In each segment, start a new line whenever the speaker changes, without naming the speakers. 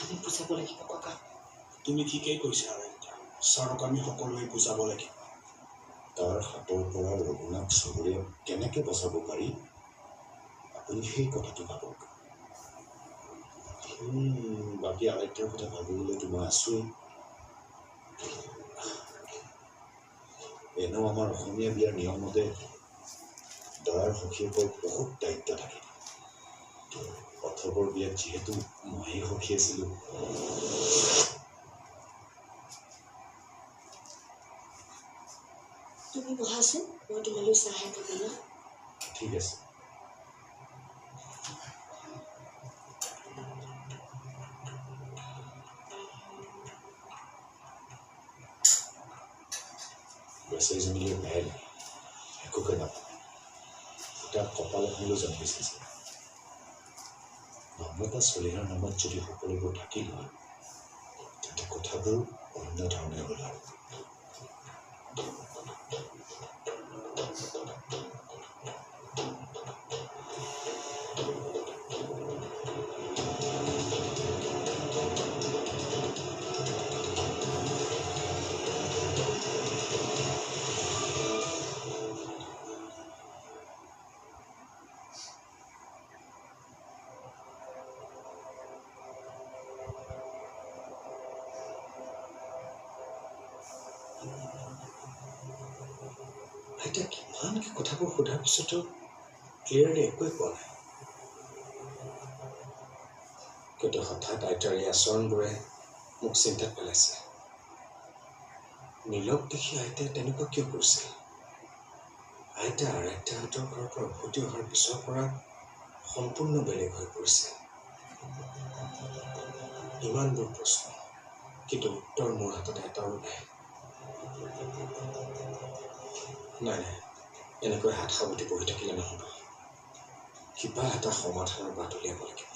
আমি বুজাব লাগিব ককা।
তুমি ঠিকেই কৈছা আইতা, ছাৰক আমি সকলোৱে বুজাব লাগিব।
তাৰ হাতৰ পৰা ৰঘুনাথ চহৰীয়াক কেনেকে বচাব পাৰি আপুনি সেই কথাটো ভাবক। বাকী আইতাৰ কথা ভাবিবলৈতো মই আছোৱেই। এনেও আমাৰ অসমীয়া বিয়াৰ নিয়ম মতে দৰাৰ সখীয়েকৰ বহুত দায়িত্ব থাকে। অথবৰ বিয়াত যিহেতু মইয়ে সখী আছিলো,
তুমি বহাচোন, মই তোমালৈ চাহ একাপ বনাওঁ।
ঠিক আছে। বেচাৰীজনীলৈ বেয়াই লাগে, একোকে নাপায়। তাৰ কপালত মোলৈ জন্মিছে যে নম্ৰতা চলিহাৰ নামত যদি সকলোবোৰ থাকিল হয়, তেন্তে কথাবোৰ অন্য ধৰণে হ'ল হয়।
আইতা কিমানকে কথাবোৰ সোধাৰ পিছতো ক্লিয়াৰলি একোৱে কোৱা নাই। কিন্তু হঠাৎ আইতাৰ এই আচৰণবোৰে মোক চিন্তাত পেলাইছে। নীলক দেখি আইতাই তেনেকুৱা কিয় কৰিছিল? আইতা আইতাহঁতৰ ঘৰৰ পৰা উভতি অহাৰ পিছৰ পৰা সম্পূৰ্ণ বেলেগ হৈ পৰিছে। ইমানবোৰ প্ৰশ্ন, কিন্তু উত্তৰ মোৰ হাতত এটাও নাই। নাই নাই, এনেকৈ হাত সাৱটি বহি থাকিলে নহ'ব। কিবা এটা সমাধানৰ বাট উলিয়াব লাগিব।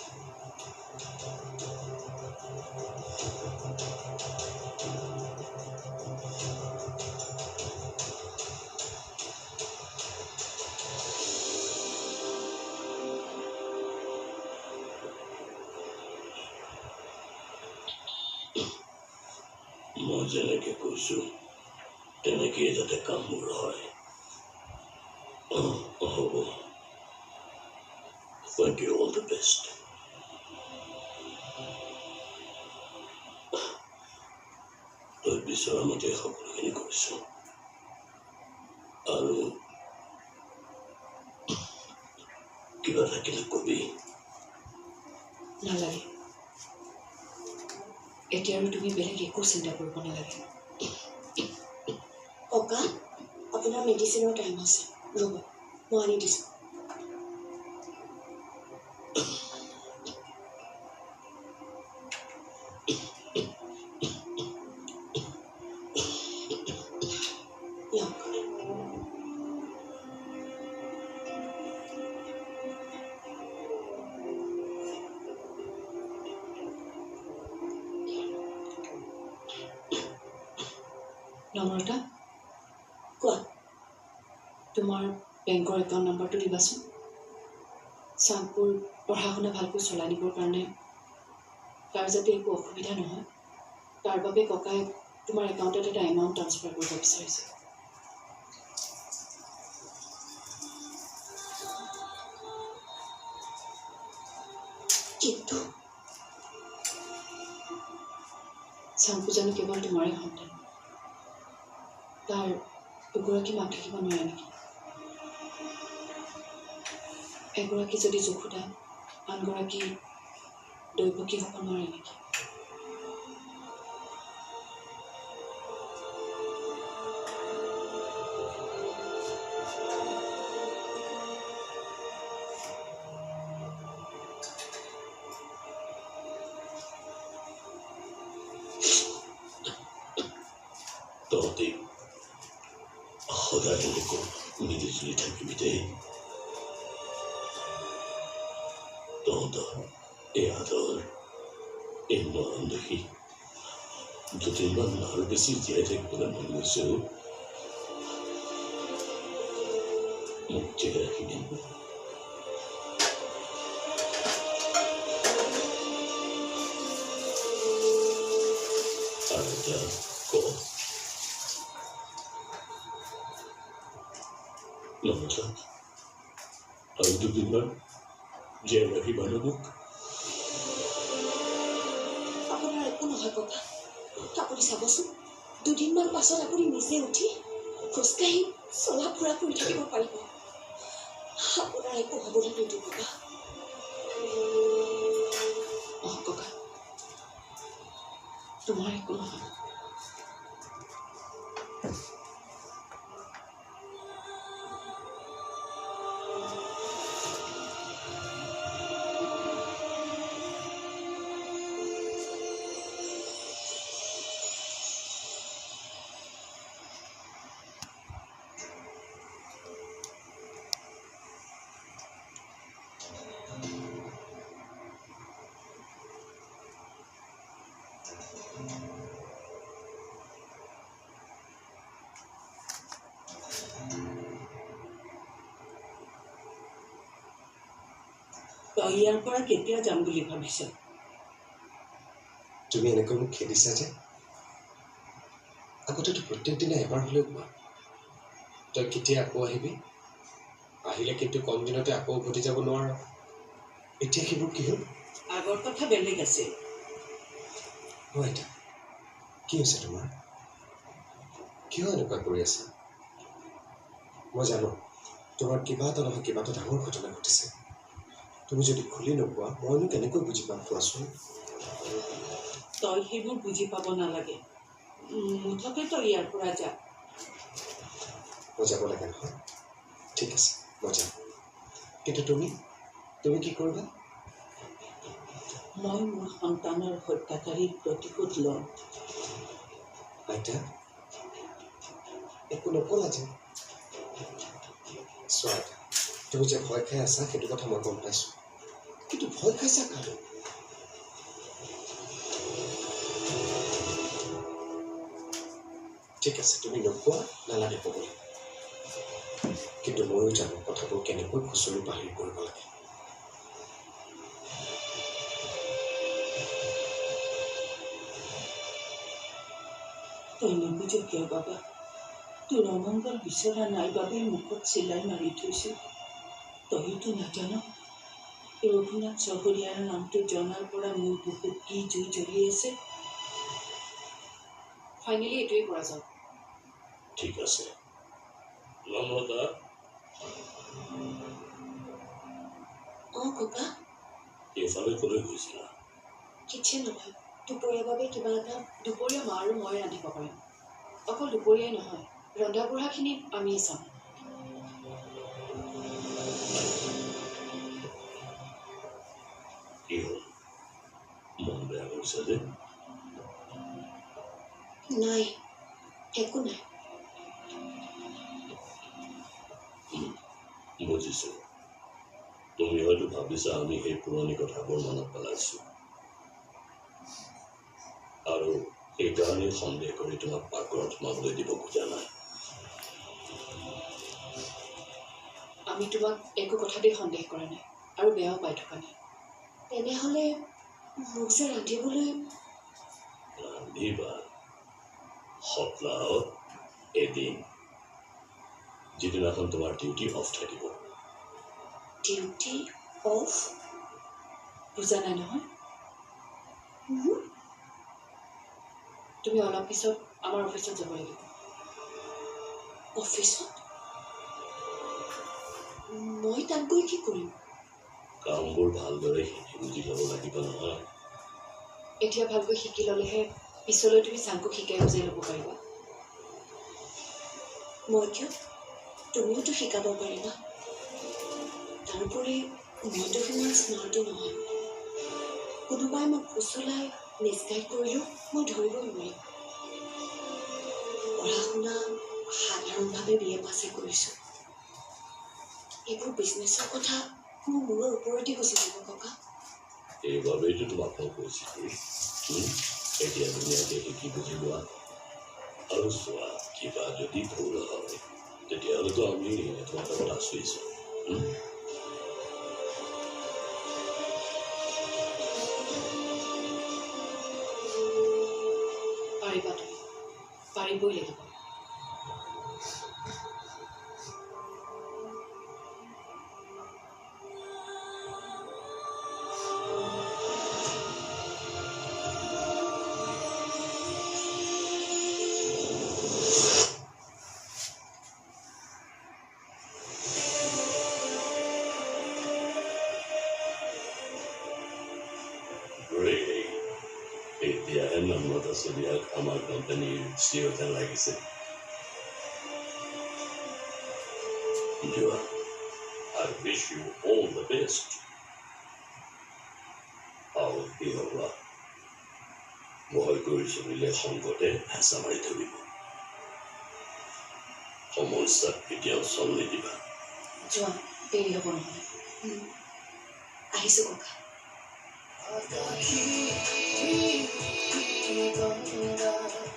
মই যেনেকে কৈছো তেনেকেই যাতে কামবোৰ হয়। হ'ব। Thank you, all the best. তই বিচৰা মতে সকলোখিনি কৰিছো, আৰু কিবা থাকিলে কবি।
নালাগে, এতিয়া আৰু তুমি বেলেগ একো চিন্তা কৰিব নালাগে।
ককা, আপোনাৰ মেডিচিনৰ টাইম আছে, ৰ'ব মই আনি দিছোঁ।
নম্ৰতা,
কোৱা।
তোমাৰ বেংকৰ একাউণ্ট নম্বৰটো দিবাচোন। চাংপুৰ পঢ়া শুনা ভালকৈ চলাই নিবৰ কাৰণে তাৰ যাতে একো অসুবিধা নহয়, তাৰ বাবে ককাই তোমাৰ একাউণ্টত এটা এমাউণ্ট ট্ৰান্সফাৰ কৰিব বিচাৰিছে।
কিন্তু
চাংপু জানো কেৱল তোমাৰে সন্তান, তাৰ দুগৰাকী মাক থাকিব নোৱাৰে নেকি? এগৰাকী যদি যশোদা, আনগৰাকী দৈৱকী হ'ব নোৱাৰে নেকি?
তহঁতি সদায় এনেকৈ মিলি জুলি থাকিবি দেই। তহঁতৰ এই আদৰ, এই মৰম দেখি দুদিনমান আৰু বেছি জীয়াই থাকিবলৈ মন গৈছে। মোক জীয়াই ৰাখিবি। ক মমতা আৰু দুদিনমান জীয়াই ৰাখিবা ন মোক
আপোনাৰ একো নহয় ককা আপুনি চাবচোন দুদিনমান পাছত আপুনি নিজে উঠি খোজকাঢ়ি চলা ফুৰা কৰি থাকিব পাৰিব আপোনাৰ একো হ'বলৈ নিদিওঁ ককা
ককা তোমাৰ একো নহয়
তই ইয়াৰ পৰা কেতিয়া যাম বুলি ভাবিছ
তুমি এনেকৈ মোক খেদিছা যে আগতেতো প্ৰত্যেক দিনে এবাৰ হ'লেও কোৱা তই কেতিয়া আকৌ আহিবি আহিলে কিন্তু কম দিনতে আকৌ উভতি যাব নোৱাৰ এতিয়া সেইবোৰ কি হ'ল
আগৰ কথা বেলেগ আছে
আইতা কি হৈছে তোমাৰ কিয় এনেকুৱা কৰি আছা মই জানো তোমাৰ কিবা এটা নহয় কিবা এটা ডাঙৰ ঘটনা ঘটিছে তুমি যদি খুলি নোপোৱা মইনো কেনেকৈ বুজি পাম কোৱাচোন
তই সেইবোৰ বুজি পাব নালাগে মুঠতে তই ইয়াৰ পৰা যা
মই যাব লাগে নহয় ঠিক আছে মই যাম কিন্তু তুমি কি কৰিবা
মই মোৰ সন্তানৰ হত্যাকাৰীৰ প্ৰতিশোধ ল'ম
আইতা একো নকলা যে চোৱা আইতা তুমি যে ভয় খাই আছা সেইটো কথা মই গম পাইছোঁ কিন্তু ভয় খাইছা কাৰো ঠিক আছে তুমি নোকোৱা নালাগে ক'বলৈ কিন্তু ময়ো জানো কথাবোৰ কেনেকৈ খুচৰি বাহিৰ কৰিব লাগে
তই নুবুজ কিয় বাবা তোৰ অমংগল বিচৰা নাই বাবেই মুখত চিলাই মাৰি থৈছো তইতো নাজান ৰঘুনাথ চহৰীয়াৰ নামটো জনাৰ পৰা মোৰ বুকুত কি জুই জ্বলি আছে
ফাইনেলি এইটোৱেই কৰা যাওক
ঠিক আছে মমতা
ককা
এইফালে ক'লৈ গৈছিলা
কিটচেন নহয় দুপৰীয়াৰ বাবে কিবা এটা
দুপৰীয়া মা আৰু মই ৰান্ধিব পাৰিম অকল দুপৰীয়াই নহয় ৰন্ধা বঢ়াখিনি আমিয়ে চাম
কি হ'ল মন বেয়া কৰিছে যে
নাই একো নাই
বুজিছো তুমি হয়তো ভাবিছা আমি সেই পুৰণি কথাবোৰ মনত পেলাইছো আৰু সেইকাৰণে সন্দেহ কৰি তোমাক পাকঘৰত সোমাবলৈ দিব খোজা নাই
আমি তোমাক একো কথাতেই সন্দেহ কৰা নাই আৰু বেয়াও পাই থকা নাই
তেনেহ'লে মোক যে ৰান্ধিবলৈ
ৰান্ধিবা সপ্তাহত এদিন যিদিনাখন তোমাৰ ডিউটি অফ থাকিব
ডিউটি অফ
বুজা নাই নহয় তুমি অলপ পিছত আমাৰ অফিচত যাব লাগিব
অফিচত মই তাত গৈ কি কৰিম
কামবোৰ ভালদৰে শিকি বুজি ল'ব লাগিব নহয়
এতিয়া ভালকৈ শিকি ল'লেহে পিছলৈ তুমি চাংকুক শিকাই বুজাই ল'ব পাৰিবা
মই কিয় তুমিওতো শিকাব পাৰিবা তাৰোপৰি মইতো সিমান স্মাৰ্টো নহয় কোনোবাই মোক ফুচলাই মিছগাইড কৰিলেও মই ধৰিব নোৱাৰিম পঢ়া শুনা সাধাৰণভাৱে BA পাছে কৰিছোঁ এইবোৰ বিজনেছৰ কথা মোৰ মূৰৰ ওপৰতে গুচি যাব ককা
এইবাবেইতো তোমাক মই কৈছিলোঁ এতিয়া ধুনীয়াকৈ শিকি বুজি লোৱা আৰু চোৱা কিবা যদি ভুল হয় তেতিয়াহ'লেতো আমি তোমাৰ লগত আছোঁৱেই
পাৰিবা তুমি পাৰিবই লাগিব
এতিয়াহে নামত আচলিয়াক আমাৰ কোম্পানীৰ চিঅ' যেন লাগিছে যোৱা I wish you all the best. আৰু কি হ'বা ভয় কৰি চলিলে সংকটে হেঁচা মাৰি ধৰিব সমস্যাত কেতিয়াও চল নিদিবা
যোৱা দেৰি হ'ব নহ'লে
আহিছোঁ ককা
Keep me going.